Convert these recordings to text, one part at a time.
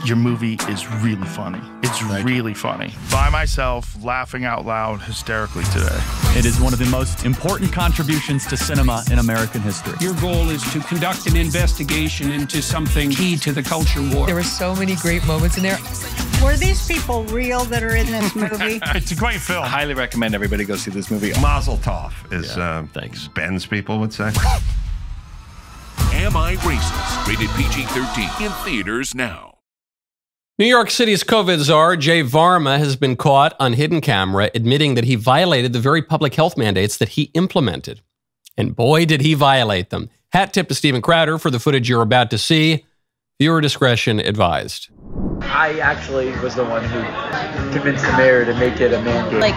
your movie is really funny. It's really funny. By myself, laughing out loud hysterically today. It is one of the most important contributions to cinema in American history. Your goal is to conduct an investigation into something key to the culture war. There were so many great moments in there. Were these people real that are in this movie? It's a great film. I highly recommend everybody go see this movie. Mazel tov, is thanks. Ben's people would say. Am I Racist? Rated PG-13 in theaters now. New York City's COVID czar, Jay Varma, has been caught on hidden camera admitting that he violated the very public health mandates that he implemented. And boy, did he violate them. Hat tip to Stephen Crowder for the footage you're about to see. Viewer discretion advised. I actually was the one who convinced the mayor to make it a mandate. Like,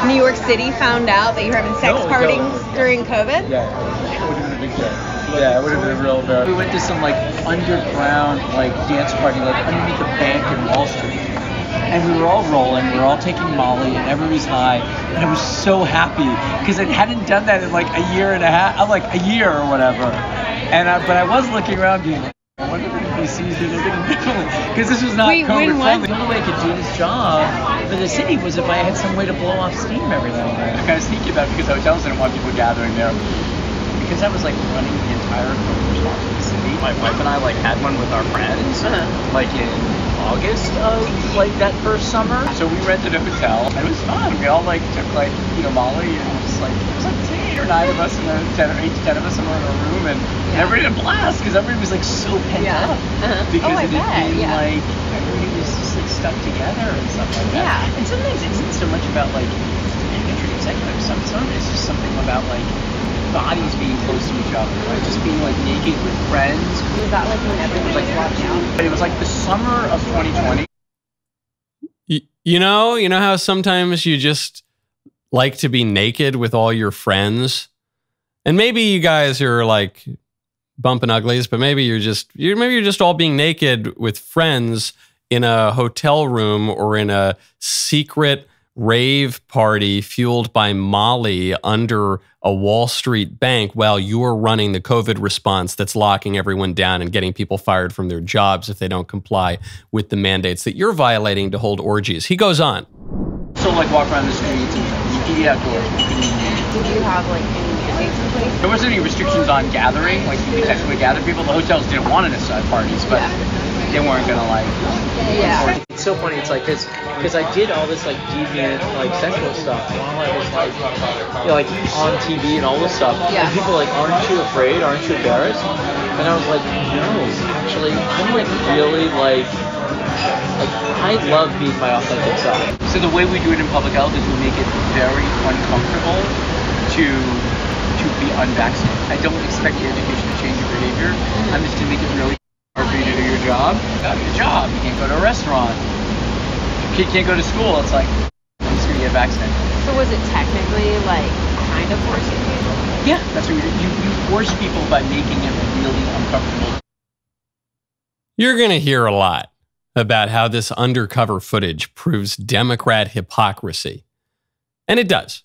New York City found out that you're having sex parties during COVID? Yeah, it would have been a big deal. Yeah, it would have been real bad. We went to some like underground like dance party like underneath a bank in Wall Street. And we were all rolling, we were all taking Molly, and everybody was high. And I was so happy because I hadn't done that in like a year and a half, like a year or whatever. And but I was looking around being like, I wonder if anybody sees me differently. Because this was not COVID friendly. The only way I could do this job for the city was if I had some way to blow off steam every now and then. I'm kind of sneaky about it because hotels didn't want people gathering there. Because I was like running the entire COVID response of the city. My wife and I like had one with our friends, like in August of like that first summer. So we rented a hotel. It was fun. We all like took like Molly, and it was like 8 or 9 of us, and then 8 to 10 of us in a room, and everybody had a blast because everybody was like so pent up because it had been like everybody was just like stuck together and stuff like that. Yeah. And sometimes it isn't so much about like imagery, executive stuff. Some it's just something about like bodies being close to each other, right? Just being like naked with friends. Was that like when everybody was watching out? It was like the summer of 2020. You know how sometimes you just like to be naked with all your friends? And maybe you guys are like bumping uglies, but maybe you're just all being naked with friends in a hotel room or in a secret rave party fueled by Molly under a Wall Street bank while you're running the COVID response that's locking everyone down and getting people fired from their jobs if they don't comply with the mandates that you're violating to hold orgies. He goes on. So like walk around the streets and eat outdoors. Did you have like any mandates in place? There wasn't any restrictions on gathering, like you could technically gather people. The hotels didn't want to necessarily parties, but they weren't gonna like. Yeah. It's so funny. It's like this because I did all this like deviant like sexual stuff while I was like like on TV and all this stuff. Yeah. And people are like, aren't you afraid? Aren't you embarrassed? And I was like, no, actually, I'm like really like I love being my authentic self. So the way we do it in public health is we make it very uncomfortable to be unvaccinated. I don't expect your education to change your behavior. I'm just gonna make it really hard for you to do your job. Not your job. You can't go to a restaurant. You can't go to school. It's like I'm just gonna get vaccinated. So was it technically like kind of forcing you? Yeah, that's what you force people by making it really uncomfortable. You're gonna hear a lot about how this undercover footage proves Democrat hypocrisy. And it does.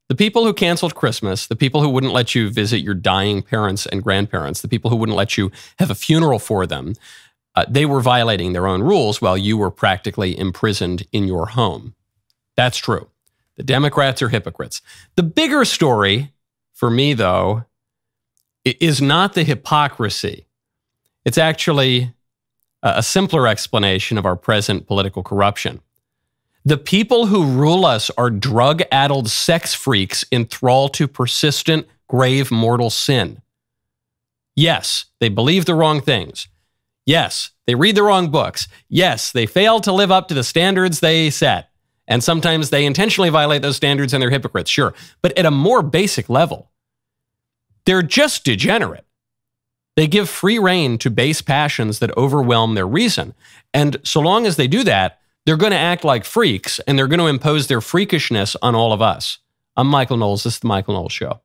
The people who canceled Christmas, the people who wouldn't let you visit your dying parents and grandparents, the people who wouldn't let you have a funeral for them, they were violating their own rules while you were practically imprisoned in your home. That's true. The Democrats are hypocrites. The bigger story for me, though, is not the hypocrisy. It's actually a simpler explanation of our present political corruption. The people who rule us are drug-addled sex freaks enthralled to persistent, grave, mortal sin. Yes, they believe the wrong things. Yes, they read the wrong books. Yes, they fail to live up to the standards they set. And sometimes they intentionally violate those standards and they're hypocrites, sure. But at a more basic level, they're just degenerate. They give free rein to base passions that overwhelm their reason. And so long as they do that, they're going to act like freaks, and they're going to impose their freakishness on all of us. I'm Michael Knowles. This is The Michael Knowles Show.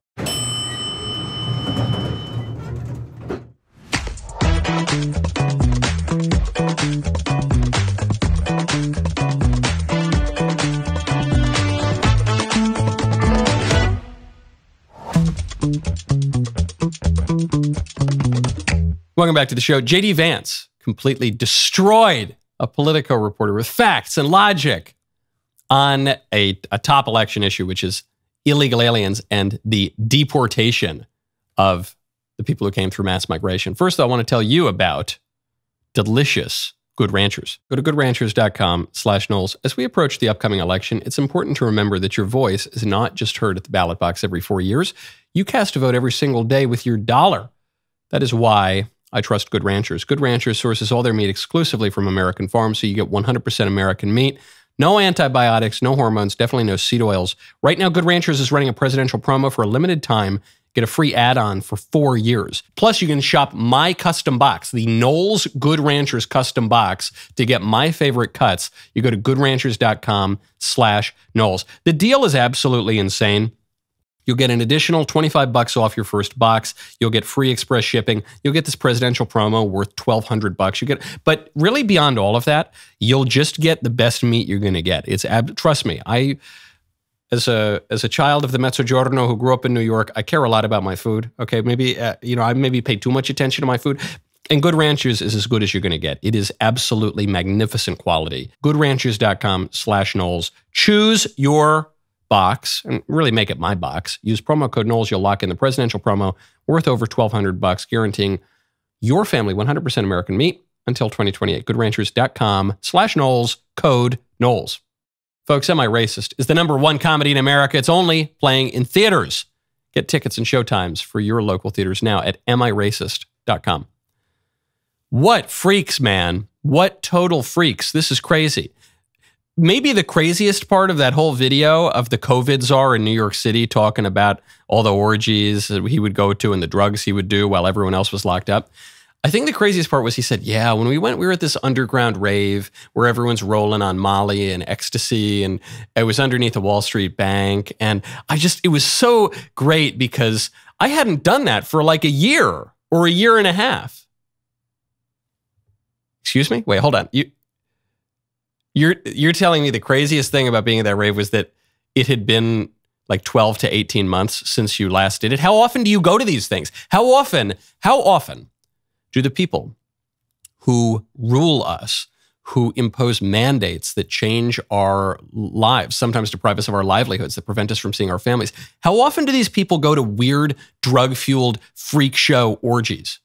Welcome back to the show. J.D. Vance completely destroyed a Politico reporter with facts and logic on a top election issue, which is illegal aliens and the deportation of the people who came through mass migration. First, I want to tell you about delicious Good Ranchers. Go to goodranchers.com/Knowles. As we approach the upcoming election, it's important to remember that your voice is not just heard at the ballot box every 4 years. You cast a vote every single day with your dollar. That is why I trust Good Ranchers. Good Ranchers sources all their meat exclusively from American farms, so you get 100% American meat. No antibiotics, no hormones, definitely no seed oils. Right now, Good Ranchers is running a presidential promo for a limited time. Get a free add-on for 4 years. Plus, you can shop my custom box, the Knowles Good Ranchers custom box, to get my favorite cuts. You go to goodranchers.com/Knowles. The deal is absolutely insane. You'll get an additional $25 off your first box. You'll get free express shipping. You'll get this presidential promo worth $1,200. But really beyond all of that, you'll just get the best meat you're going to get. Trust me, As a child of the Mezzogiorno who grew up in New York, I care a lot about my food. Okay, maybe I maybe pay too much attention to my food. And Good Ranchers is as good as you're going to get. It is absolutely magnificent quality. GoodRanchers.com/Knowles. Choose your box and really make it my box. Use promo code Knowles. You'll lock in the presidential promo worth over $1,200, guaranteeing your family 100% American meat until 2028. GoodRanchers.com/Knowles. Code Knowles. Folks, Am I Racist is the #1 comedy in America. It's only playing in theaters. Get tickets and showtimes for your local theaters now at amiracist.com. What freaks, man. What total freaks. This is crazy. Maybe the craziest part of that whole video of the COVID czar in New York City talking about all the orgies that he would go to and the drugs he would do while everyone else was locked up. I think the craziest part was he said, yeah, when we were at this underground rave where everyone's rolling on Molly and ecstasy, and it was underneath a Wall Street bank. And it was so great because I hadn't done that for like a year or a year and a half. Excuse me? Wait, hold on. You're telling me the craziest thing about being at that rave was that it had been like 12 to 18 months since you last did it? How often do you go to these things? How often do the people who rule us, who impose mandates that change our lives, sometimes deprive us of our livelihoods, that prevent us from seeing our families, how often do these people go to weird, drug-fueled freak show orgies?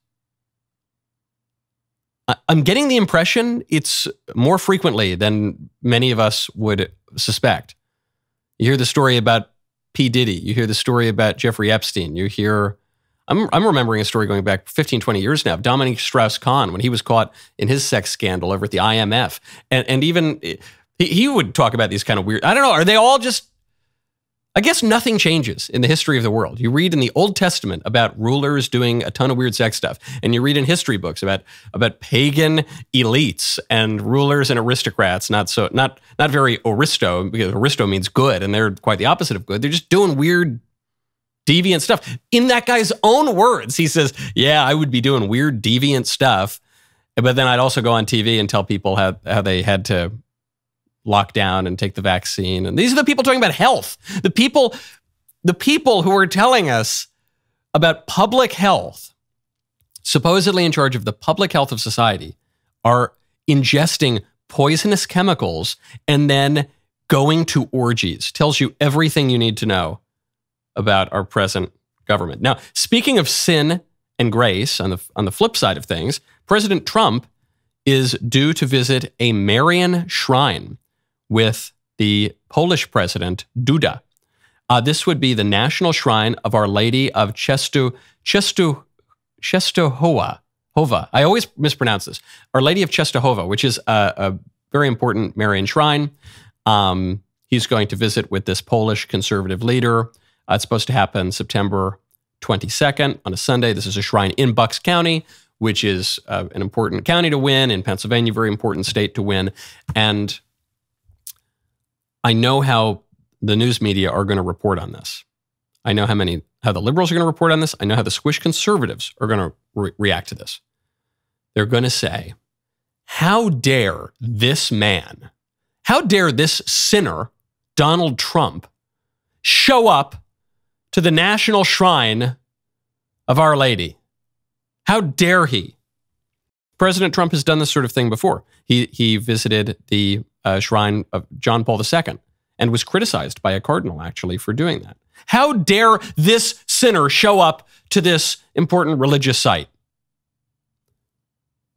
I'm getting the impression it's more frequently than many of us would suspect. You hear the story about P. Diddy. You hear the story about Jeffrey Epstein. You hear... I'm remembering a story going back 15, 20 years now of Dominique Strauss-Kahn when he was caught in his sex scandal over at the IMF. And even he would talk about these kind of weird, I don't know, are they all just, I guess nothing changes in the history of the world. You read in the Old Testament about rulers doing a ton of weird sex stuff. And you read in history books about pagan elites and rulers and aristocrats, not very aristo, because aristo means good, and they're quite the opposite of good. They're just doing weird, deviant stuff. In that guy's own words, he says, yeah, I would be doing weird, deviant stuff, but then I'd also go on TV and tell people how they had to lock down and take the vaccine. And these are the people talking about health. The people who are telling us about public health, supposedly in charge of the public health of society, are ingesting poisonous chemicals and then going to orgies. Tells you everything you need to know about our present government. Now, speaking of sin and grace, on the flip side of things, President Trump is due to visit a Marian shrine with the Polish president, Duda. This would be the national shrine of Our Lady of Czestochowa. I always mispronounce this. Our Lady of Czestochowa, which is a very important Marian shrine. He's going to visit with this Polish conservative leader. It's supposed to happen September 22nd on a Sunday. This is a shrine in Bucks County, which is an important county to win in Pennsylvania, very important state to win. And I know how the news media are going to report on this. I know how the liberals are going to report on this. I know how the squish conservatives are going to react to this. They're going to say, how dare this man, how dare this sinner, Donald Trump, show up to the national shrine of Our Lady? How dare he? President Trump has done this sort of thing before. He visited the shrine of John Paul II and was criticized by a cardinal, actually, for doing that. How dare this sinner show up to this important religious site?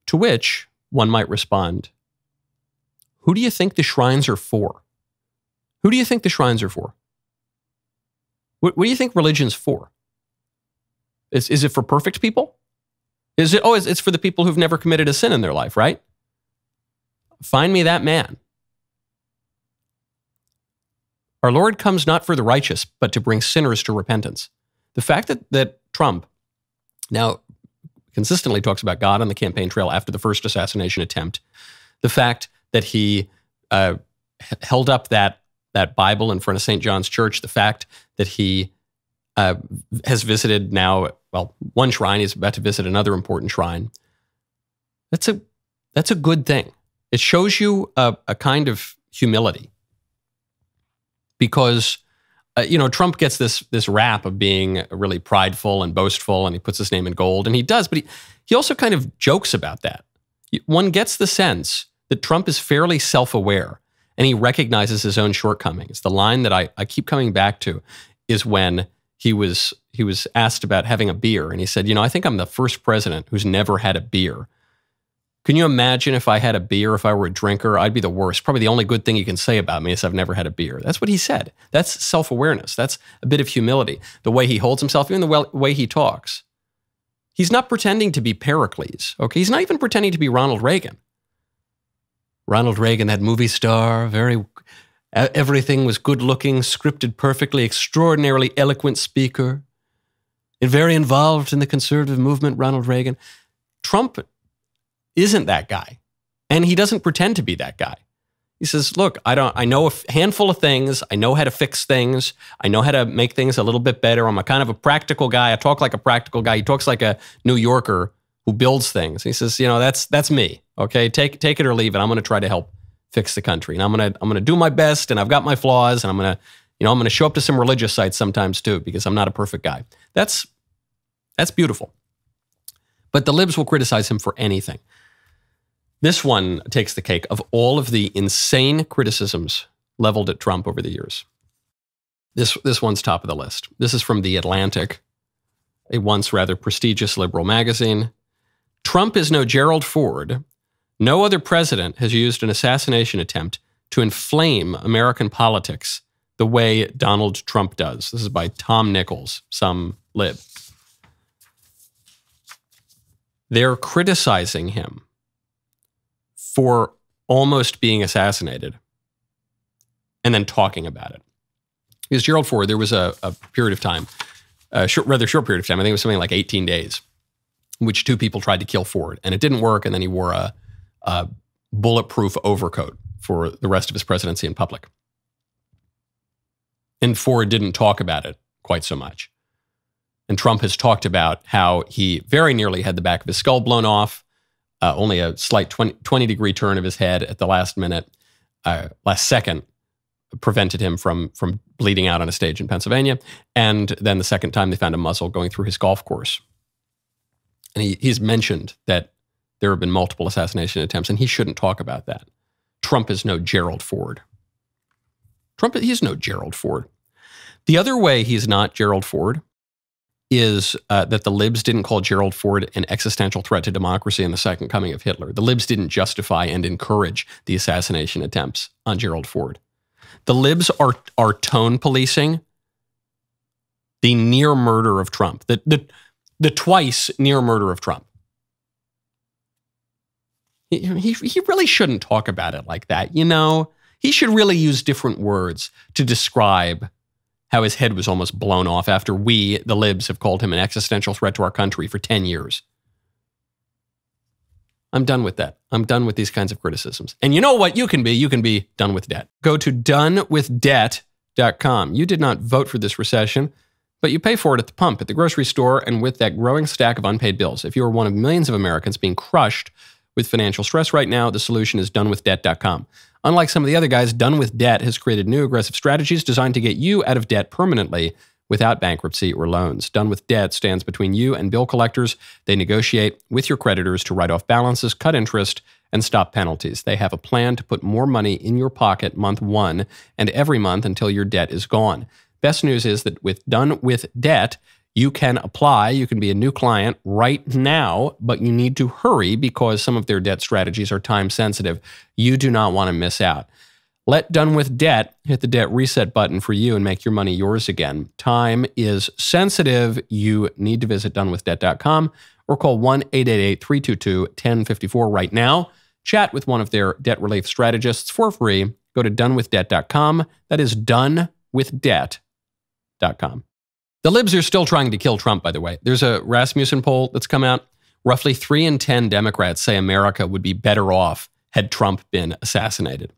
To which one might respond, who do you think the shrines are for? Who do you think the shrines are for? What do you think religion's for? Is it for perfect people? It's for the people who've never committed a sin in their life, right? Find me that man. Our Lord comes not for the righteous, but to bring sinners to repentance. The fact that Trump now consistently talks about God on the campaign trail after the first assassination attempt, the fact that he held up that Bible in front of St. John's Church, the fact that he has visited now, one shrine, he's about to visit another important shrine. That's a good thing. It shows you a kind of humility. Because, Trump gets this rap of being really prideful and boastful, and he puts his name in gold, and he does, but he also kind of jokes about that. One gets the sense that Trump is fairly self-aware, and he recognizes his own shortcomings. The line that I keep coming back to is when he was asked about having a beer, and he said, I think I'm the first president who's never had a beer. Can you imagine if I had a beer, if I were a drinker? I'd be the worst. Probably the only good thing you can say about me is I've never had a beer. That's what he said. That's self-awareness. That's a bit of humility. The way he holds himself, even the way he talks. He's not pretending to be Pericles, okay? He's not even pretending to be Ronald Reagan. Ronald Reagan, that movie star, everything was good-looking, scripted perfectly, extraordinarily eloquent speaker, and very involved in the conservative movement, Ronald Reagan. Trump isn't that guy. And he doesn't pretend to be that guy. He says, look, I know a handful of things. I know how to fix things. I know how to make things a little bit better. I'm a kind of a practical guy. I talk like a practical guy. He talks like a New Yorker who builds things. He says, that's me. Okay, take it or leave it. I'm going to try to help fix the country. And I'm going to do my best, and I've got my flaws, and I'm going to show up to some religious sites sometimes too, because I'm not a perfect guy. That's beautiful. But the libs will criticize him for anything. This one takes the cake of all of the insane criticisms leveled at Trump over the years. This one's top of the list. This is from The Atlantic, a once rather prestigious liberal magazine. Trump is no Gerald Ford. No other president has used an assassination attempt to inflame American politics the way Donald Trump does. This is by Tom Nichols, some lib. They're criticizing him for almost being assassinated and then talking about it. Because Gerald Ford, there was a period of time, rather short period of time, I think it was something like 18 days, in which two people tried to kill Ford, and it didn't work, and then he wore a bulletproof overcoat for the rest of his presidency in public. And Ford didn't talk about it quite so much. And Trump has talked about how he very nearly had the back of his skull blown off, only a slight 20-degree turn of his head at the last minute, last second, prevented him from bleeding out on a stage in Pennsylvania. And then the second time they found a muzzle going through his golf course. And he's mentioned that there have been multiple assassination attempts, and he shouldn't talk about that. Trump is no Gerald Ford. He's no Gerald Ford. The other way he's not Gerald Ford is that the libs didn't call Gerald Ford an existential threat to democracy in the second coming of Hitler. The libs didn't justify and encourage the assassination attempts on Gerald Ford. The libs are tone policing the near murder of Trump, the twice near murder of Trump. He really shouldn't talk about it like that, He should really use different words to describe how his head was almost blown off after we, the libs, have called him an existential threat to our country for 10 years. I'm done with that. I'm done with these kinds of criticisms. And you know what you can be? You can be done with debt. Go to donewithdebt.com. You did not vote for this recession, but you pay for it at the pump, at the grocery store, and with that growing stack of unpaid bills. If you are one of millions of Americans being crushed with financial stress right now, the solution is donewithdebt.com. Unlike some of the other guys, Done with Debt has created new aggressive strategies designed to get you out of debt permanently without bankruptcy or loans. Done with Debt stands between you and bill collectors. They negotiate with your creditors to write off balances, cut interest, and stop penalties. They have a plan to put more money in your pocket month one and every month until your debt is gone. Best news is that with Done with Debt, you can apply. You can be a new client right now, but you need to hurry because some of their debt strategies are time sensitive. You do not want to miss out. Let Done with Debt hit the debt reset button for you and make your money yours again. Time is sensitive. You need to visit donewithdebt.com or call 1-888-322-1054 right now. Chat with one of their debt relief strategists for free. Go to donewithdebt.com. That is donewithdebt.com. The libs are still trying to kill Trump, by the way. There's a Rassmussen poll that's come out. Roughly 3 in 10 Democrats say America would be better off had Trump been assassinated.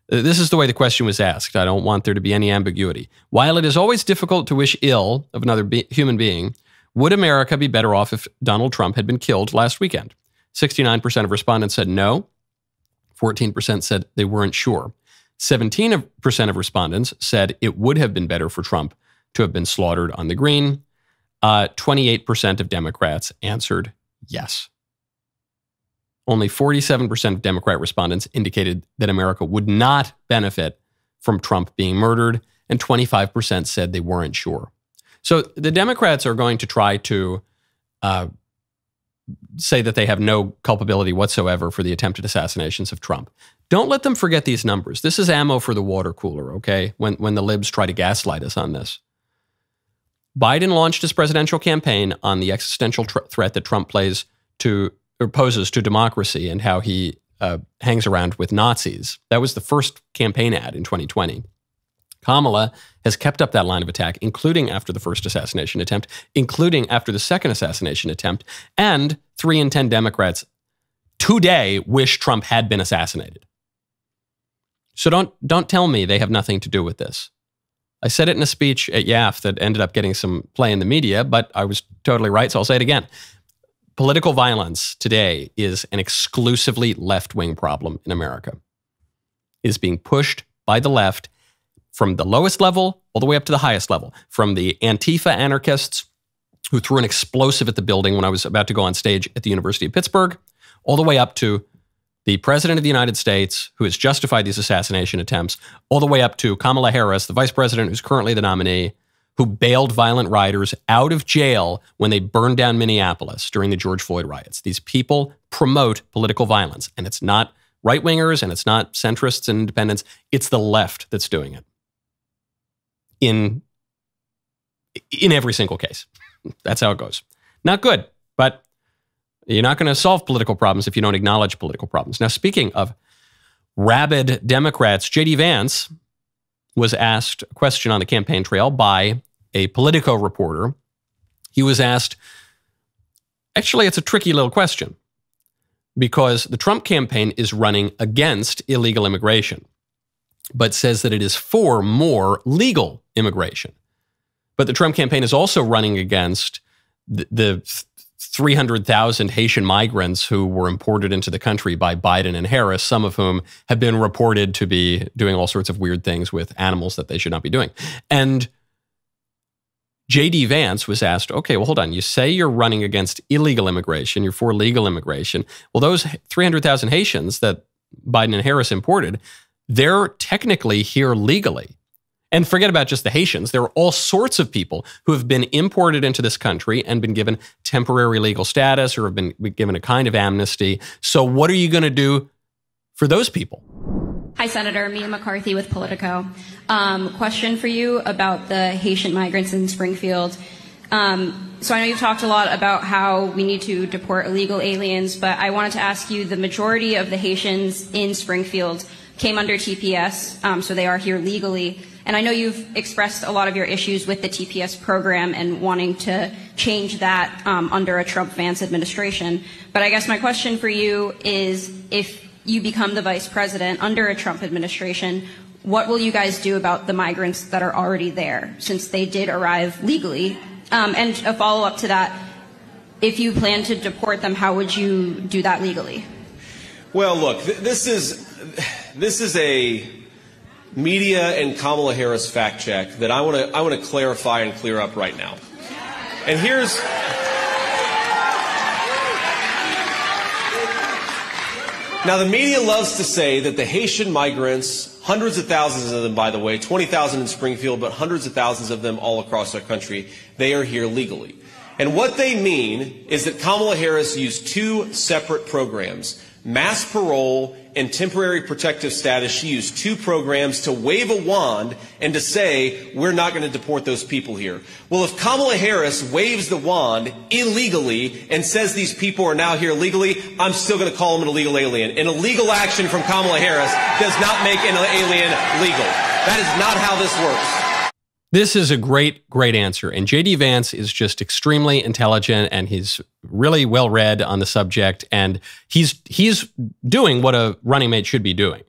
This is the way the question was asked. I don't want there to be any ambiguity. While it is always difficult to wish ill of another human being, would America be better off if Donald Trump had been killed last weekend? 69% of respondents said no. 14% said they weren't sure. 17% of respondents said it would have been better for Trump to have been slaughtered on the green. 28% of Democrats answered yes. Only 47% of Democrat respondents indicated that America would not benefit from Trump being murdered, and 25% said they weren't sure. So the Democrats are going to try to say that they have no culpability whatsoever for the attempted assassinations of Trump. Don't let them forget these numbers. This is ammo for the water cooler, okay, when the libs try to gaslight us on this. Biden launched his presidential campaign on the existential threat that Trump poses to democracy and how he hangs around with Nazis. That was the first campaign ad in 2020. Kamala has kept up that line of attack, including after the first assassination attempt, including after the second assassination attempt, and 3 in 10 Democrats today wish Trump had been assassinated. So don't tell me they have nothing to do with this. I said it in a speech at YAF that ended up getting some play in the media, but I was totally right, so I'll say it again. Political violence today is an exclusively left-wing problem in America. It is being pushed by the left from the lowest level all the way up to the highest level, from the Antifa anarchists who threw an explosive at the building when I was about to go on stage at the University of Pittsburgh, all the way up to the President of the United States, who has justified these assassination attempts, all the way up to Kamala Harris, the Vice President who's currently the nominee, who bailed violent rioters out of jail when they burned down Minneapolis during the George Floyd riots. These people promote political violence, and it's not right-wingers and it's not centrists and independents. It's the left that's doing it. In every single case. That's how it goes. Not good, but you're not going to solve political problems if you don't acknowledge political problems. Now, speaking of rabid Democrats, J.D. Vance was asked a question on the campaign trail by a Politico reporter. He was asked, actually, it's a tricky little question because the Trump campaign is running against illegal immigration, but says that it is for more legal immigration. But the Trump campaign is also running against the 300,000 Haitian migrants who were imported into the country by Biden and Harris, some of whom have been reported to be doing all sorts of weird things with animals that they should not be doing. And J.D. Vance was asked, okay, well, hold on. You say you're running against illegal immigration. You're for legal immigration. Well, those 300,000 Haitians that Biden and Harris imported, they're technically here legally. And forget about just the Haitians. There are all sorts of people who have been imported into this country and been given temporary legal status or have been given a kind of amnesty. So what are you going to do for those people? Hi, Senator. Mia McCarthy with Politico. Question for you about the Haitian migrants in Springfield. So I know you've talked a lot about how we need to deport illegal aliens, but I wanted to ask you, the majority of the Haitians in Springfield came under TPS, so they are here legally. And I know you've expressed a lot of your issues with the TPS program and wanting to change that under a Trump-Vance administration. But I guess my question for you is, if you become the vice president under a Trump administration, what will you guys do about the migrants that are already there, since they did arrive legally? And a follow-up to that, if you plan to deport them, how would you do that legally? Well, look, this is media and Kamala Harris fact check that I want to clarify and clear up right now. And here's now, the media loves to say that the Haitian migrants, hundreds of thousands of them, by the way, 20,000 in Springfield, but hundreds of thousands of them all across our country, they are here legally. And what they mean is that Kamala Harris used two separate programs, mass parole and temporary protective status. She used two programs to wave a wand and to say, we're not going to deport those people here. Well, if Kamala Harris waves the wand illegally and says these people are now here legally, I'm still going to call them an illegal alien. An illegal action from Kamala Harris does not make an alien legal. That is not how this works. This is a great, great answer. And J.D. Vance is just extremely intelligent, and he's really well read on the subject, and he's doing what a running mate should be doing.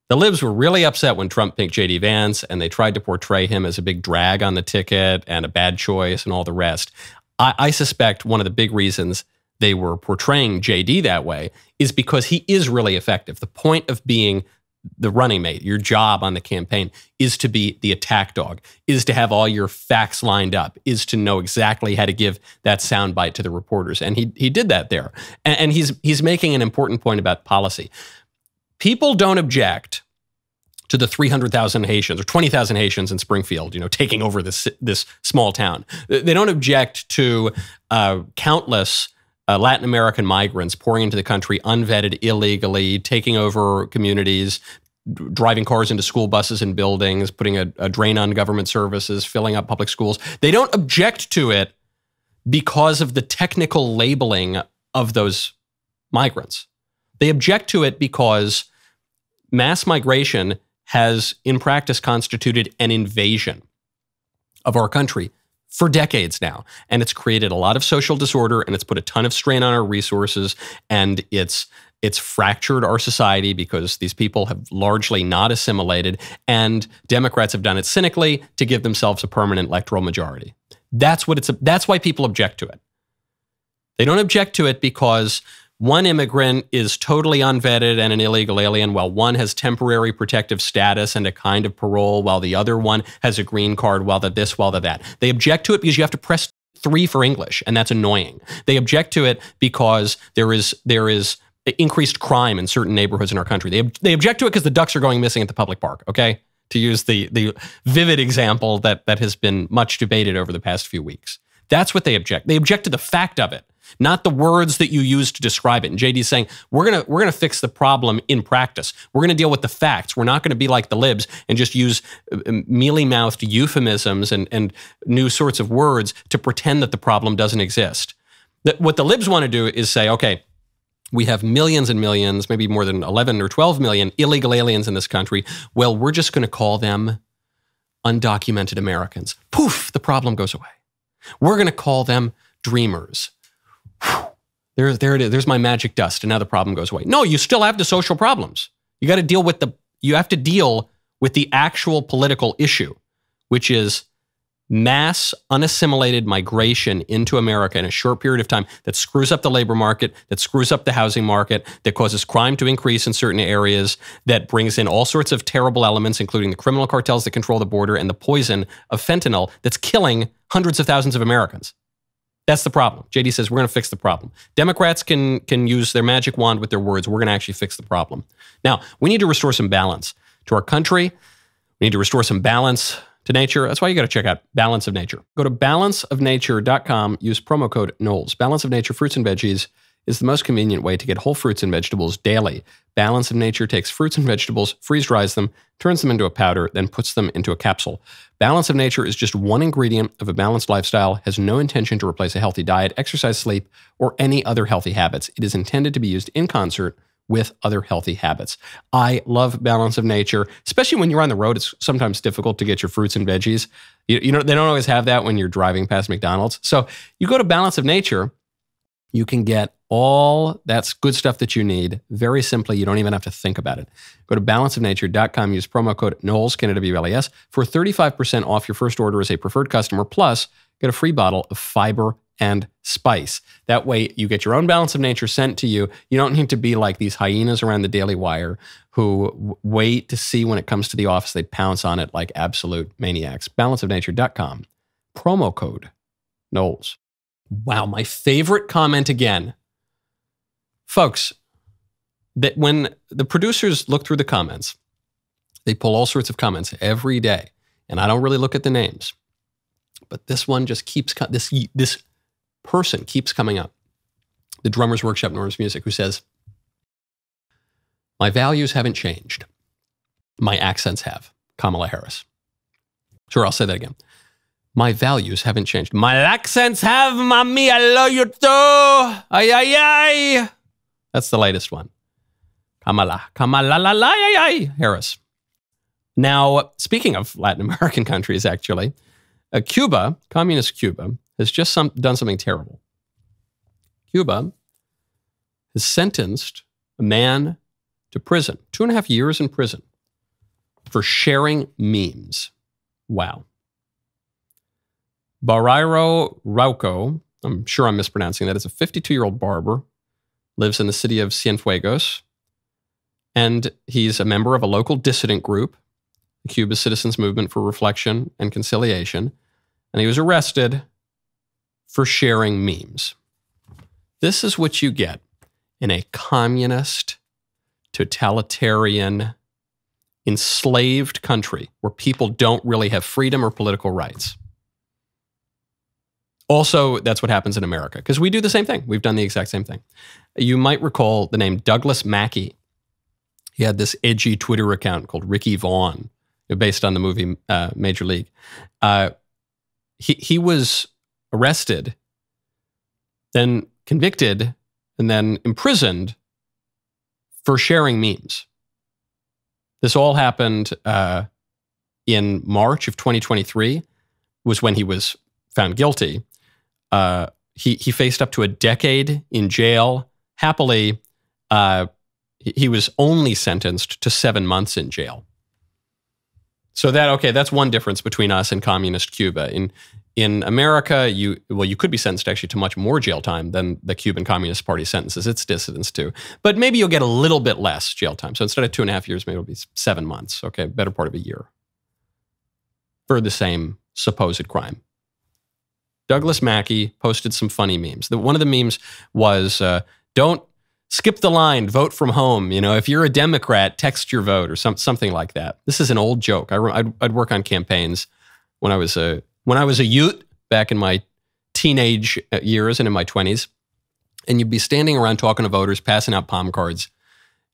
The libs were really upset when Trump picked J.D. Vance, and they tried to portray him as a big drag on the ticket and a bad choice and all the rest. I suspect one of the big reasons they were portraying J.D. that way is because he is really effective. The point of being the running mate, your job on the campaign, is to be the attack dog, is to have all your facts lined up, is to know exactly how to give that soundbite to the reporters. And he did that there. And he's making an important point about policy. People don't object to the 300,000 Haitians or 20,000 Haitians in Springfield, taking over this small town. They don't object to countless Latin American migrants pouring into the country unvetted, illegally, taking over communities, driving cars into school buses and buildings, putting a drain on government services, filling up public schools. They don't object to it because of the technical labeling of those migrants. They object to it because mass migration has, in practice, constituted an invasion of our country for decades now. And it's created a lot of social disorder, and it's put a ton of strain on our resources, and it's fractured our society because these people have largely not assimilated, and Democrats have done it cynically to give themselves a permanent electoral majority. That's why people object to it. They don't object to it because one immigrant is totally unvetted and an illegal alien, while one has temporary protective status and a kind of parole, while the other one has a green card, while the this, while the that. They object to it because you have to press 3 for English, and that's annoying. They object to it because there is increased crime in certain neighborhoods in our country. They object to it because the ducks are going missing at the public park, okay? To use the vivid example that has been much debated over the past few weeks. That's what they object. They object to the fact of it, not the words that you use to describe it. And JD's saying, we're gonna fix the problem in practice. We're gonna deal with the facts. We're not gonna be like the libs and just use mealy-mouthed euphemisms and new sorts of words to pretend that the problem doesn't exist. What the libs want to do is say, okay, we have millions and millions, maybe more than 11 or 12 million illegal aliens in this country. Well, we're just gonna call them undocumented Americans. Poof, the problem goes away. We're going to call them dreamers. There it is. There's my magic dust, and now the problem goes away. No, you still have the social problems. You have to deal with the actual political issue, which is mass unassimilated migration into America in a short period of time that screws up the labor market, that screws up the housing market, that causes crime to increase in certain areas, that brings in all sorts of terrible elements, including the criminal cartels that control the border and the poison of fentanyl that's killing hundreds of thousands of Americans. That's the problem. JD says we're going to fix the problem. Democrats can use their magic wand with their words. We're going to actually fix the problem. Now, we need to restore some balance to our country. We need to restore some balance to nature. That's why you got to check out Balance of Nature. Go to balanceofnature.com, use promo code Knowles. Balance of Nature fruits and veggies is the most convenient way to get whole fruits and vegetables daily. Balance of Nature takes fruits and vegetables, freeze-dries them, turns them into a powder, then puts them into a capsule. Balance of Nature is just one ingredient of a balanced lifestyle, has no intention to replace a healthy diet, exercise, sleep, or any other healthy habits. It is intended to be used in concert with other healthy habits. I love Balance of Nature, especially when you're on the road. It's sometimes difficult to get your fruits and veggies. You know, they don't always have that when you're driving past McDonald's. So you go to Balance of Nature, you can get all that good stuff that you need very simply. You don't even have to think about it. Go to balanceofnature.com, use promo code Knowles, KNWLES, for 35% off your first order as a preferred customer, plus get a free bottle of fiber and spice. That way you get your own balance of nature sent to you. You don't need to be like these hyenas around the DailyWire who wait to see when it comes to the office, they pounce on it like absolute maniacs. Balanceofnature.com. Promo code Knowles. Wow, my favorite comment again. Folks, that when the producers look through the comments, they pull all sorts of comments every day. And I don't really look at the names. But this one just keeps, this person keeps coming up. The Drummers Workshop Norris Music, who says, my values haven't changed. My accents have. Kamala Harris. Sure, I'll say that again. My values haven't changed. My accents have, mommy, I love you too. Ay, ay, ay. That's the latest one. Kamala Harris. Now, speaking of Latin American countries, actually, Cuba, communist Cuba, has just done something terrible. Cuba has sentenced a man to prison, 2.5 years in prison, for sharing memes. Wow. Barreiro Rauco, I'm sure I'm mispronouncing that, is a 52-year-old barber, lives in the city of Cienfuegos, and he's a member of a local dissident group, the Cuba Citizens Movement for Reflection and Conciliation, and he was arrested for sharing memes. This is what you get in a communist, totalitarian, enslaved country where people don't really have freedom or political rights. Also, that's what happens in America, because we do the same thing. We've done the exact same thing. You might recall the name Douglas Mackey. He had this edgy Twitter account called Ricky Vaughn, based on the movie Major League. He was arrested, then convicted, and then imprisoned for sharing memes. This all happened in March of 2023, was when he was found guilty. He faced up to a decade in jail. Happily, he was only sentenced to 7 months in jail. So that's one difference between us and communist Cuba. In America, you could be sentenced actually to much more jail time than the Cuban Communist Party sentences its dissidents to. But maybe you'll get a little bit less jail time. So instead of 2.5 years, maybe it'll be 7 months. Okay, better part of a year for the same supposed crime. Douglas Mackey posted some funny memes. One of the memes was, don't skip the line, vote from home. You know, if you're a Democrat, text your vote, or something like that. This is an old joke. I'd work on campaigns when I was a youth back in my teenage years and in my 20s. And you'd be standing around talking to voters, passing out palm cards.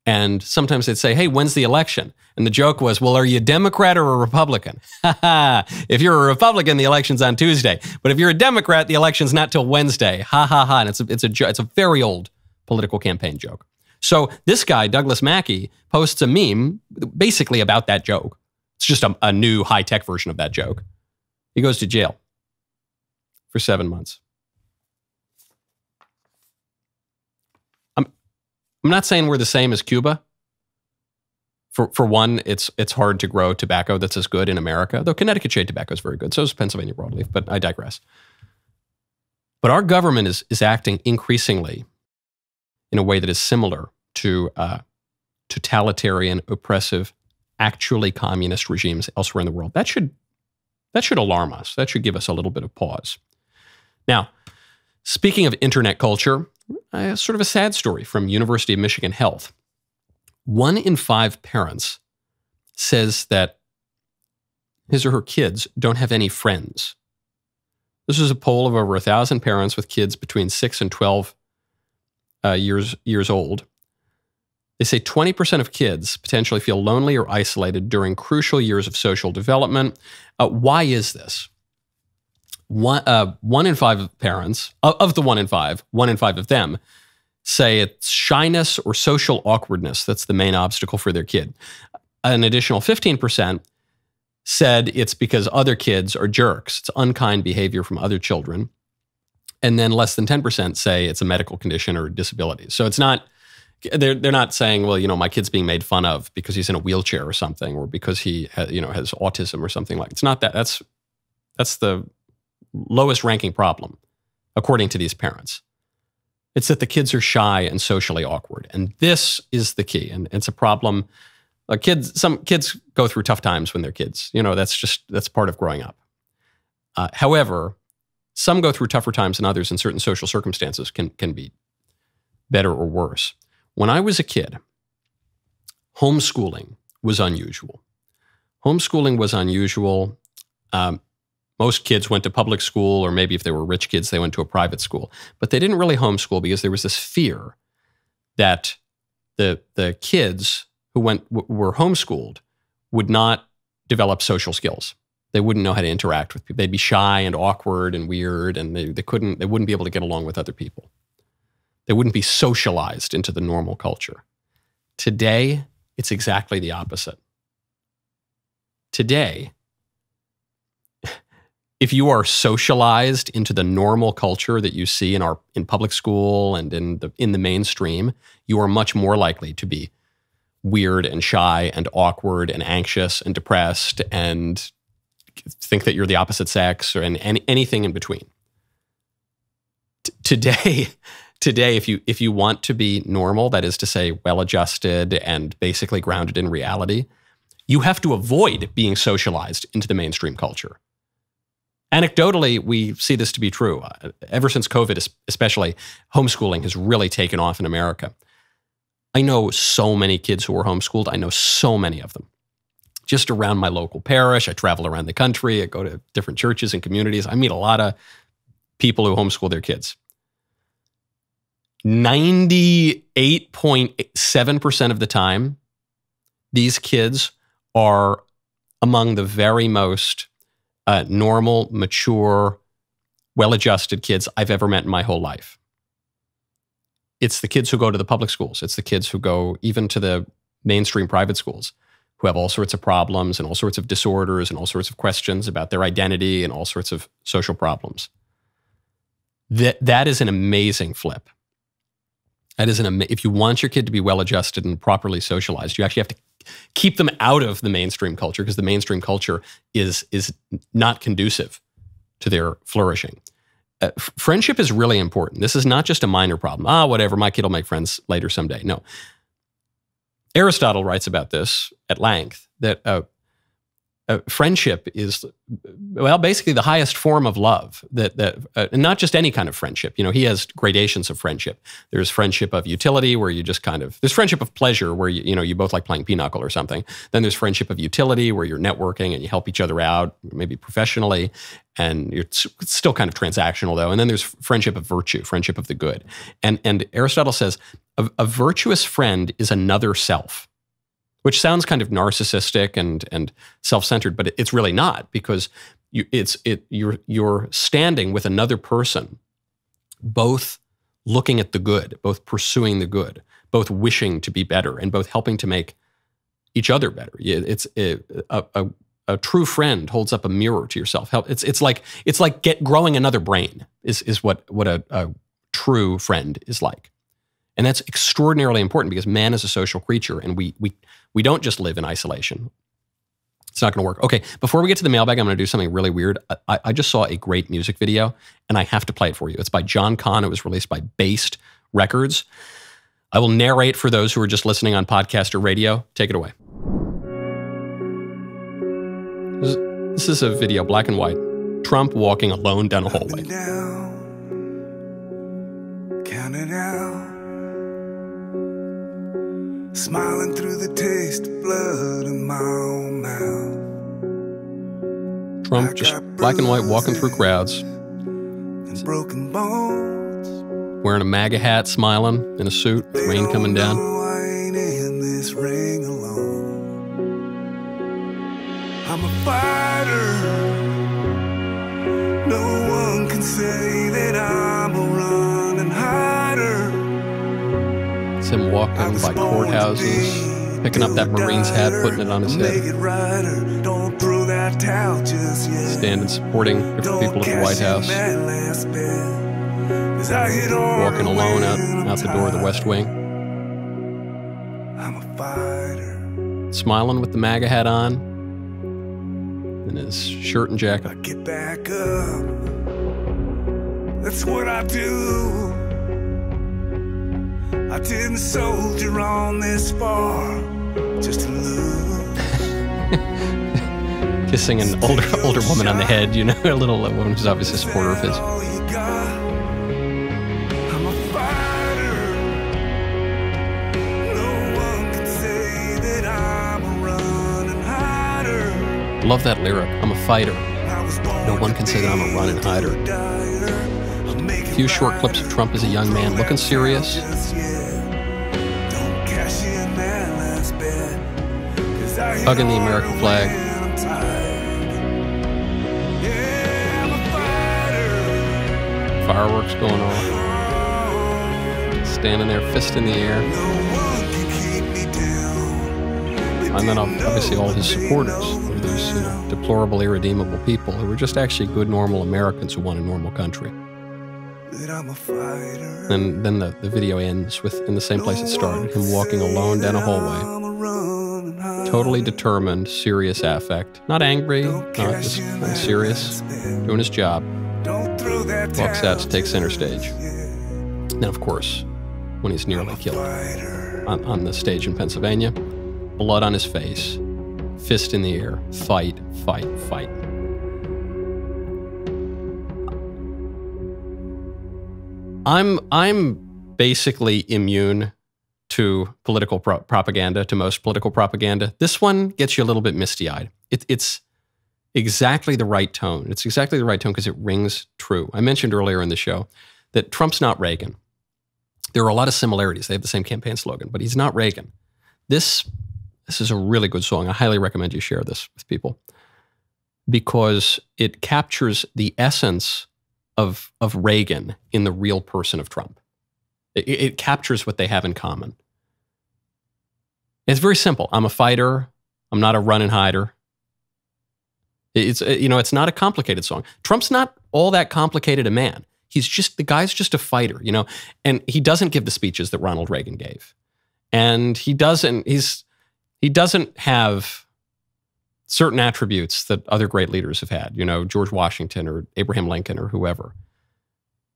And sometimes they'd say, hey, when's the election? And the joke was, well, are you a Democrat or a Republican? If you're a Republican, the election's on Tuesday. But if you're a Democrat, the election's not till Wednesday. Ha, ha, ha. And it's a very old political campaign joke. So this guy, Douglas Mackey, posts a meme basically about that joke. It's just a new high-tech version of that joke. He goes to jail for 7 months. I'm not saying we're the same as Cuba. For one, it's hard to grow tobacco that's as good in America, though Connecticut shade tobacco is very good. So is Pennsylvania broadleaf, but I digress. But our government is acting increasingly in a way that is similar to totalitarian, oppressive, actually communist regimes elsewhere in the world. That should alarm us. That should give us a little bit of pause. Now, speaking of internet culture, sort of a sad story from University of Michigan Health. 1 in 5 parents says that his or her kids don't have any friends. This is a poll of over 1,000 parents with kids between 6 and 12 years old. They say 20% of kids potentially feel lonely or isolated during crucial years of social development. Why is this? 1 in 5 parents, of the 1 in 5, 1 in 5 of them say it's shyness or social awkwardness that's the main obstacle for their kid. An additional 15% said it's because other kids are jerks. It's unkind behavior from other children. And then less than 10% say it's a medical condition or disability. So it's not, they're not saying, well, my kid's being made fun of because he's in a wheelchair or something, or because he has autism or something like that. It's not that. That's the lowest ranking problem according to these parents. It's that the kids are shy and socially awkward. And this is the key. And it's a problem. Some kids go through tough times when they're kids. That's part of growing up. However, some go through tougher times than others, and certain social circumstances can be better or worse. When I was a kid, homeschooling was unusual. Homeschooling was unusual. Most kids went to public school, or maybe if they were rich kids, they went to a private school. But they didn't really homeschool because there was this fear that the kids who were homeschooled would not develop social skills. They wouldn't know how to interact with people. They'd be shy and awkward and weird, and they wouldn't be able to get along with other people. They wouldn't be socialized into the normal culture. Today, it's exactly the opposite. Today, if you are socialized into the normal culture that you see in public school and in the mainstream, you are much more likely to be weird and shy and awkward and anxious and depressed and think that you're the opposite sex or anything in between. Today, if you want to be normal, that is to say, well-adjusted and basically grounded in reality, you have to avoid being socialized into the mainstream culture. Anecdotally, we see this to be true. Ever since COVID, especially, homeschooling has really taken off in America. I know so many kids who are homeschooled. I know so many of them. Just around my local parish, I travel around the country. I go to different churches and communities. I meet a lot of people who homeschool their kids. 98.7% of the time, these kids are among the very most normal, mature, well-adjusted kids I've ever met in my whole life. It's the kids who go to the public schools. It's the kids who go even to the mainstream private schools who have all sorts of problems and all sorts of disorders and all sorts of questions about their identity and all sorts of social problems. That is an amazing flip. If you want your kid to be well-adjusted and properly socialized, you actually have to keep them out of the mainstream culture because the mainstream culture is not conducive to their flourishing. Friendship is really important. This is not just a minor problem. Whatever, my kid will make friends later someday. No. Aristotle writes about this at length, that friendship is, basically the highest form of love. And not just any kind of friendship. He has gradations of friendship. There's friendship of utility, where you just there's friendship of pleasure, where you both like playing pinochle or something. Then there's friendship of utility, where you're networking and you help each other out, maybe professionally, and it's still kind of transactional though. And then there's friendship of virtue, friendship of the good. And Aristotle says a virtuous friend is another self, which sounds kind of narcissistic and self-centered, but it's really not, because you're standing with another person, both looking at the good, both pursuing the good, both wishing to be better, and both helping to make each other better. It's a true friend holds up a mirror to yourself. It's like growing another brain is what a true friend is like. And that's extraordinarily important because man is a social creature, and we don't just live in isolation. It's not going to work. Okay, before we get to the mailbag, I'm going to do something really weird. I just saw a great music video, and I have to play it for you. It's by John Kahn. It was released by Based Records. I will narrate for those who are just listening on podcast or radio. Take it away. This is a video, black and white. Trump walking alone down a hallway. Count it out. Smiling through the taste of blood in my own mouth. Trump just black and white walking through crowds. And broken bones. Wearing a MAGA hat, smiling in a suit, rain coming down. I ain't in this ring alone. I'm a fighter. No one can say that I'm a running hider. It's him walking by courthouses, picking up that Marine's hat, putting it on his head. Standing supporting different people at the White House. Walking alone out the door of the West Wing. Smiling with the MAGA hat on. And his shirt and jacket. I get back up That's what I do. I didn't soldier on this far just to lose. Kissing an older woman on the head, you know, a little woman who's obviously a supporter of his. I'm a fighter. No one can say that I'm a running hider. Love that lyric. I'm a fighter. No one can say that I'm a running hider. A few short clips of Trump as a young man, looking serious. Hugging the American flag. Fireworks going off. Standing there, fist in the air. And then obviously all his supporters. These deplorable, irredeemable people who were just actually good, normal Americans who want a normal country. And then the video ends with, in the same place it started, him walking alone down a hallway. Totally determined, serious affect. Not angry, not just serious, doing his job. Walks out to take center stage. Then, of course, when he's nearly killed on the stage in Pennsylvania, blood on his face, fist in the air, fight, fight, fight. I'm basically immune to political propaganda, to most political propaganda. This one gets you a little bit misty-eyed. It's exactly the right tone. It's exactly the right tone because it rings true. I mentioned earlier in the show that Trump's not Reagan. There are a lot of similarities. They have the same campaign slogan, but he's not Reagan. This is a really good song. I highly recommend you share this with people because it captures the essence of Reagan in the real person of Trump. It captures what they have in common. It's very simple. I'm a fighter. I'm not a run and hider. It's not a complicated song. Trump's not all that complicated a man. The guy's just a fighter, and he doesn't give the speeches that Ronald Reagan gave. And he doesn't have certain attributes that other great leaders have had, George Washington or Abraham Lincoln or whoever.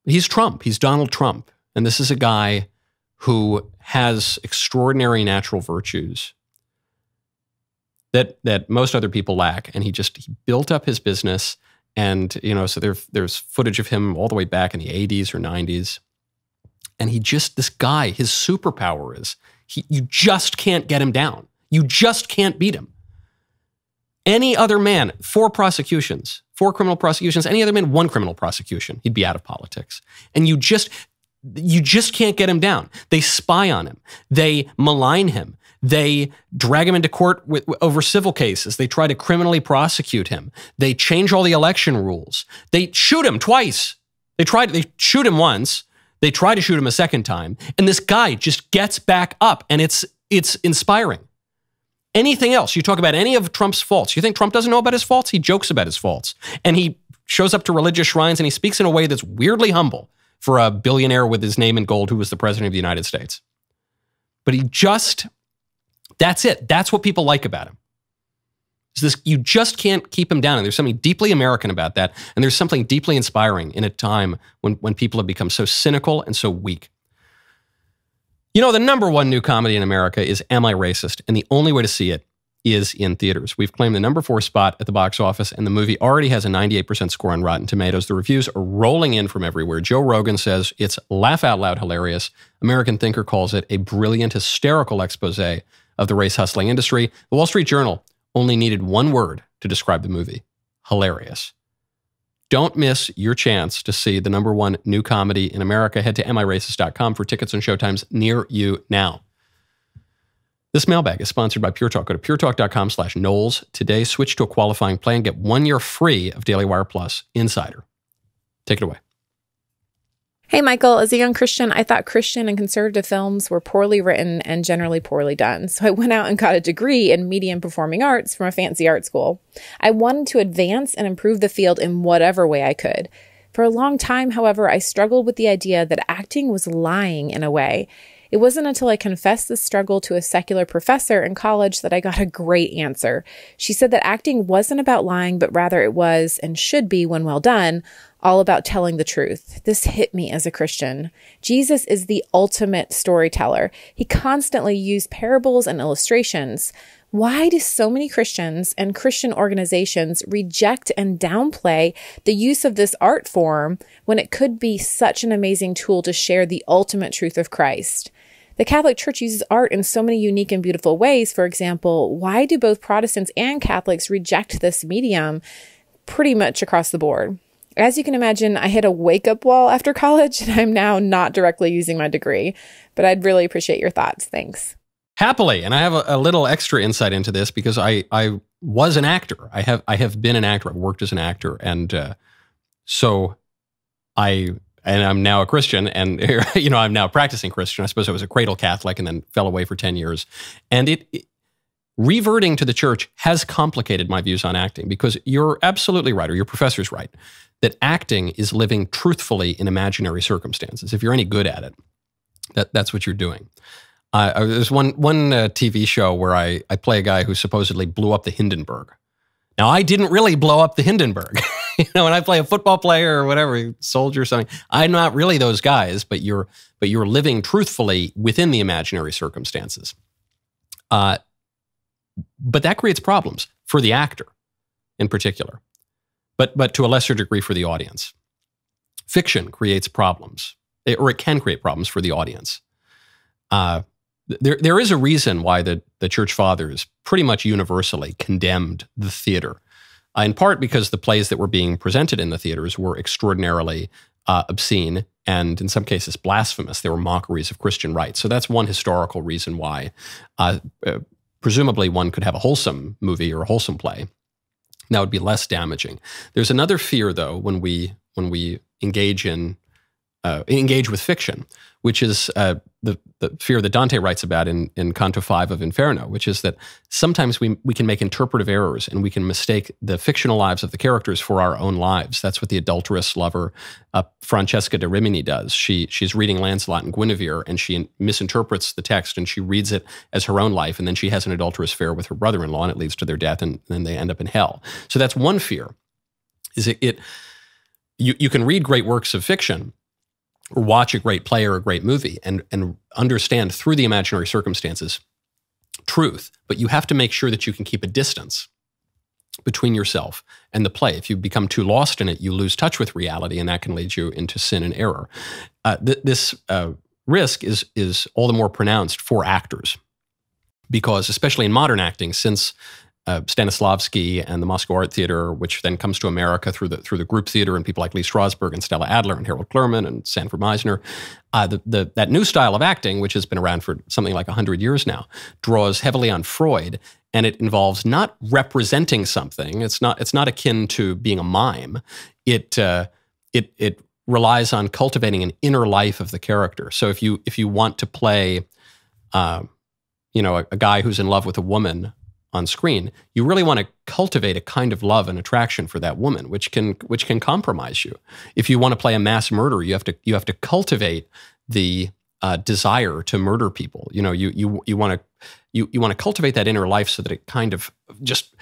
He's Trump. He's Donald Trump. And this is a guy who has extraordinary natural virtues that most other people lack. And he built up his business. And, so there's footage of him all the way back in the 80s or 90s. And this guy, his superpower is, you just can't get him down. You just can't beat him. Any other man, 4 criminal prosecutions, any other man, 1 criminal prosecution, he'd be out of politics. And you just can't get him down. They spy on him. They malign him. They drag him into court over civil cases. They try to criminally prosecute him. They change all the election rules. They shoot him twice. They shoot him once. They try to shoot him a second time. And this guy just gets back up, and it's inspiring. Anything else, you talk about any of Trump's faults. You think Trump doesn't know about his faults? He jokes about his faults. And he shows up to religious shrines, and he speaks in a way that's weirdly humble for a billionaire with his name in gold who was the president of the United States. But that's it. That's what people like about him. You just can't keep him down. And there's something deeply American about that. And there's something deeply inspiring in a time when people have become so cynical and so weak. The number one new comedy in America is Am I Racist? And the only way to see it is in theaters. We've claimed the number 4 spot at the box office, and the movie already has a 98% score on Rotten Tomatoes. The reviews are rolling in from everywhere. Joe Rogan says it's laugh out loud hilarious. American Thinker calls it a brilliant, hysterical expose of the race hustling industry. The Wall Street Journal only needed 1 word to describe the movie: hilarious. Don't miss your chance to see the number 1 new comedy in America. Head to amiracist.com for tickets and showtimes near you now. This mailbag is sponsored by Pure Talk. Go to puretalk.com/Knowles today. Switch to a qualifying plan. Get 1 year free of DailyWire Plus Insider. Take it away. Hey, Michael. As a young Christian, I thought Christian and conservative films were poorly written and generally poorly done. So I went out and got a degree in media and performing arts from a fancy art school. I wanted to advance and improve the field in whatever way I could. For a long time, however, I struggled with the idea that acting was lying in a way. It wasn't until I confessed this struggle to a secular professor in college that I got a great answer. She said that acting wasn't about lying, but rather it was, and should be when well done, all about telling the truth. This hit me as a Christian. Jesus is the ultimate storyteller. He constantly used parables and illustrations. Why do so many Christians and Christian organizations reject and downplay the use of this art form when it could be such an amazing tool to share the ultimate truth of Christ? The Catholic Church uses art in so many unique and beautiful ways. For example, why do both Protestants and Catholics reject this medium pretty much across the board? As you can imagine, I hit a wake-up wall after college, and I'm now not directly using my degree, but I'd really appreciate your thoughts. Thanks. Happily, and I have a little extra insight into this because I was an actor. I have been an actor. I've worked as an actor, and so I'm now a Christian, and I'm now a practicing Christian. I suppose I was a cradle Catholic and then fell away for 10 years, and it reverting to the church has complicated my views on acting because you're absolutely right, or your professor's right, that acting is living truthfully in imaginary circumstances. If you're any good at it, that's what you're doing. There's one TV show where I play a guy who supposedly blew up the Hindenburg. Now, I didn't really blow up the Hindenburg. When I play a football player or whatever, soldier or something, I'm not really those guys, but you're living truthfully within the imaginary circumstances. But that creates problems for the actor in particular, but to a lesser degree for the audience. Fiction creates problems, or it can create problems for the audience. There is a reason why the Church Fathers pretty much universally condemned the theater, in part because the plays that were being presented in the theaters were extraordinarily obscene and in some cases blasphemous. They were mockeries of Christian rights. So that's one historical reason why presumably one could have a wholesome movie or a wholesome play. That would be less damaging. There's another fear, though, when we engage with fiction, which is the fear that Dante writes about in Canto 5 of Inferno, which is that sometimes we can make interpretive errors and we can mistake the fictional lives of the characters for our own lives. That's what the adulterous lover Francesca de Rimini does. She's reading Lancelot and Guinevere, and she misinterprets the text, and she reads it as her own life, and then she has an adulterous affair with her brother-in-law, and it leads to their death, and then they end up in hell. So that's one fear. You can read great works of fiction, or watch a great play or a great movie and understand through the imaginary circumstances truth, but you have to make sure that you can keep a distance between yourself and the play. If you become too lost in it, you lose touch with reality, and that can lead you into sin and error. This risk is all the more pronounced for actors because, especially in modern acting, since Stanislavski and the Moscow Art Theater, which then comes to America through the group theater and people like Lee Strasberg and Stella Adler and Harold Klerman and Sanford Meisner, that new style of acting, which has been around for something like 100 years now, draws heavily on Freud, and it involves not representing something. It's not akin to being a mime. It relies on cultivating an inner life of the character. So if you want to play, a guy who's in love with a woman on screen, you really want to cultivate a kind of love and attraction for that woman, which can compromise you. If you want to play a mass murderer, you have to cultivate the desire to murder people. You want to cultivate that inner life so that it kind of just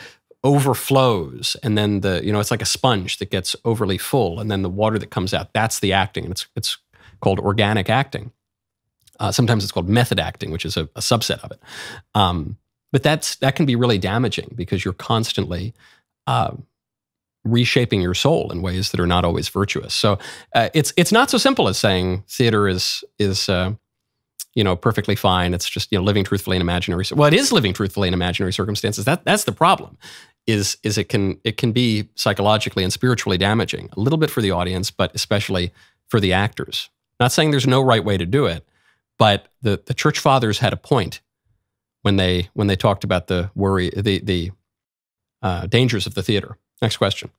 overflows, and then it's like a sponge that gets overly full, and then the water that comes out, that's the acting, and it's called organic acting. Sometimes it's called method acting, which is a subset of it. But that can be really damaging because you're constantly reshaping your soul in ways that are not always virtuous. So it's not so simple as saying theater is perfectly fine. It's just living truthfully in imaginary. Well, it is living truthfully in imaginary circumstances. That's the problem. Is it can be psychologically and spiritually damaging, a little bit for the audience, but especially for the actors. Not saying there's no right way to do it, but the Church Fathers had a point when they talked about the dangers of the theater. Next question.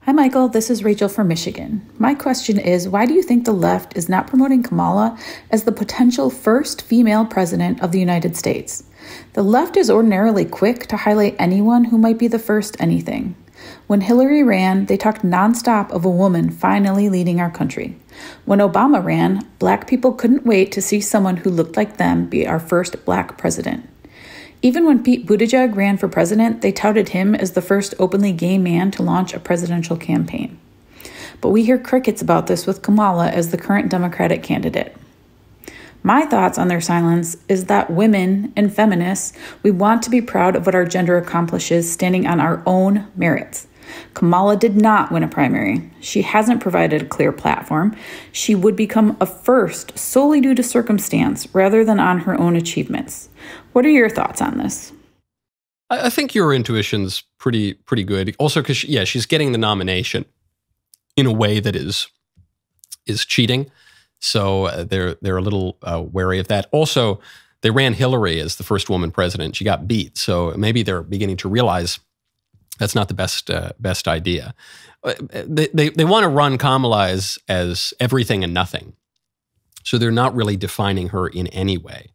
Hi, Michael. This is Rachel from Michigan. My question is, why do you think the left is not promoting Kamala as the potential first female president of the United States? The left is ordinarily quick to highlight anyone who might be the first anything. When Hillary ran, they talked nonstop of a woman finally leading our country. When Obama ran, Black people couldn't wait to see someone who looked like them be our first Black president. Even when Pete Buttigieg ran for president, they touted him as the first openly gay man to launch a presidential campaign. But we hear crickets about this with Kamala as the current Democratic candidate. My thoughts on their silence is that women and feminists, we want to be proud of what our gender accomplishes standing on our own merits. Kamala did not win a primary. She hasn't provided a clear platform. She would become a first solely due to circumstance rather than on her own achievements. What are your thoughts on this? I think your intuition's pretty good. Also, because she's getting the nomination in a way that is cheating. So they're a little wary of that. Also, they ran Hillary as the first woman president. She got beat. So maybe they're beginning to realize that's not the best idea. They want to run Kamala as everything and nothing. So they're not really defining her in any way.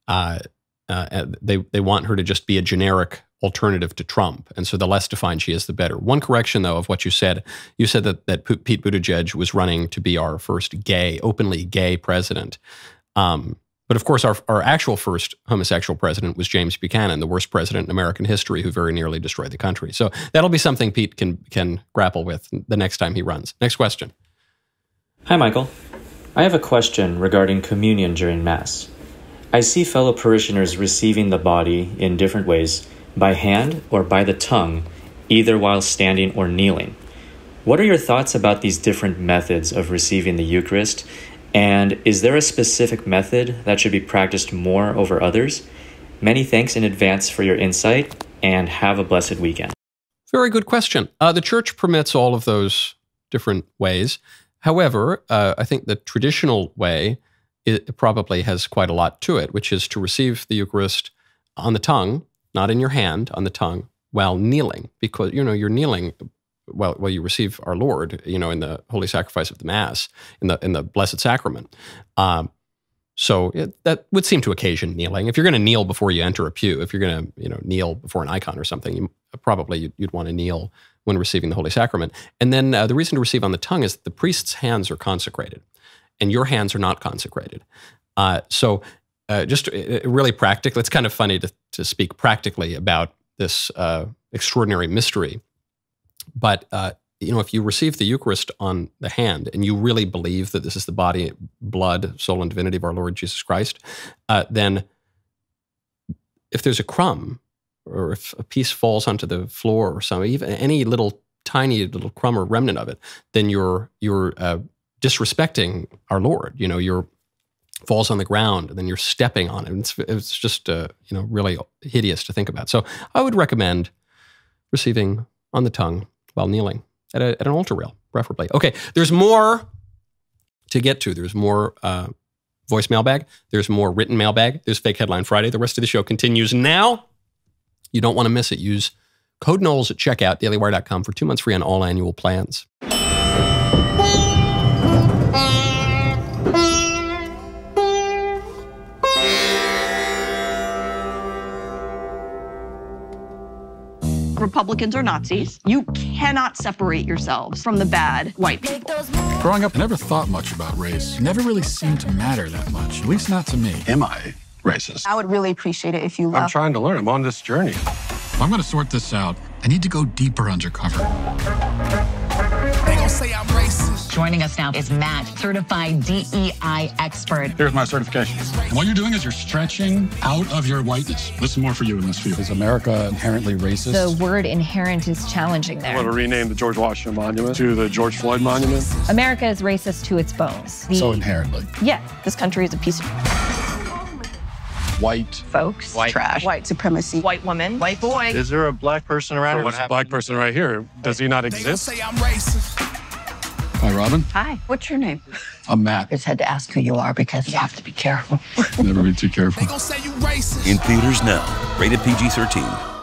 They want her to just be a generic alternative to Trump. And so the less defined she is, the better. One correction, though, of what you said that Pete Buttigieg was running to be our first openly gay president. But of course, our actual first homosexual president was James Buchanan, the worst president in American history, who very nearly destroyed the country. So that'll be something Pete can grapple with the next time he runs. Next question. Hi, Michael. I have a question regarding communion during Mass. I see fellow parishioners receiving the body in different ways, by hand or by the tongue, either while standing or kneeling. What are your thoughts about these different methods of receiving the Eucharist? And is there a specific method that should be practiced more over others? Many thanks in advance for your insight, and have a blessed weekend. Very good question. The church permits all of those different ways. However, I think the traditional way it probably has quite a lot to it, which is to receive the Eucharist on the tongue, not in your hand, on the tongue, while kneeling, because, you're kneeling while you receive our Lord, in the holy sacrifice of the Mass, in the Blessed Sacrament. So that would seem to occasion kneeling. If you're going to kneel before you enter a pew, if you're going to, kneel before an icon or something, you'd want to kneel when receiving the Holy Sacrament. And then the reason to receive on the tongue is that the priest's hands are consecrated, and your hands are not consecrated. Just really practical. It's kind of funny to speak practically about this extraordinary mystery. But, if you receive the Eucharist on the hand and you really believe that this is the body, blood, soul, and divinity of our Lord Jesus Christ, then if there's a crumb or if a piece falls onto the floor or something, even any tiny little crumb or remnant of it, then you're disrespecting our Lord. You're falls on the ground and then you're stepping on it. It's just really hideous to think about. So I would recommend receiving on the tongue while kneeling at an altar rail, preferably. Okay, there's more to get to. There's more voice mailbag. There's more written mailbag. There's Fake Headline Friday. The rest of the show continues now. You don't want to miss it. Use code Knowles at checkout, dailywire.com, for 2 months free on all annual plans. Republicans are Nazis. You cannot separate yourselves from the bad white people. Growing up, I never thought much about race. It never really seemed to matter that much, at least not to me. Am I racist? I would really appreciate it if you left. I'm trying to learn. I'm on this journey. If I'm going to sort this out, I need to go deeper undercover. They gon' say I'm racist. Joining us now is Matt, certified DEI expert. Here's my certification. And what you're doing is you're stretching out of your whiteness. This is more for you and less for you. Is America inherently racist? The word inherent is challenging there. I want to rename the George Washington Monument to the George Floyd Monument. America is racist to its bones. So inherently. Yeah, this country is a piece of white folks, white trash, white supremacy, white woman, white boy. Is there a black person around here? What's a black person right here? Does he not exist? Say I'm racist. Hi, Robin. Hi, what's your name? I'm Matt. I just had to ask who you are because you have to be careful. Never be too careful. They gon' say you racist. In theaters now, rated PG-13.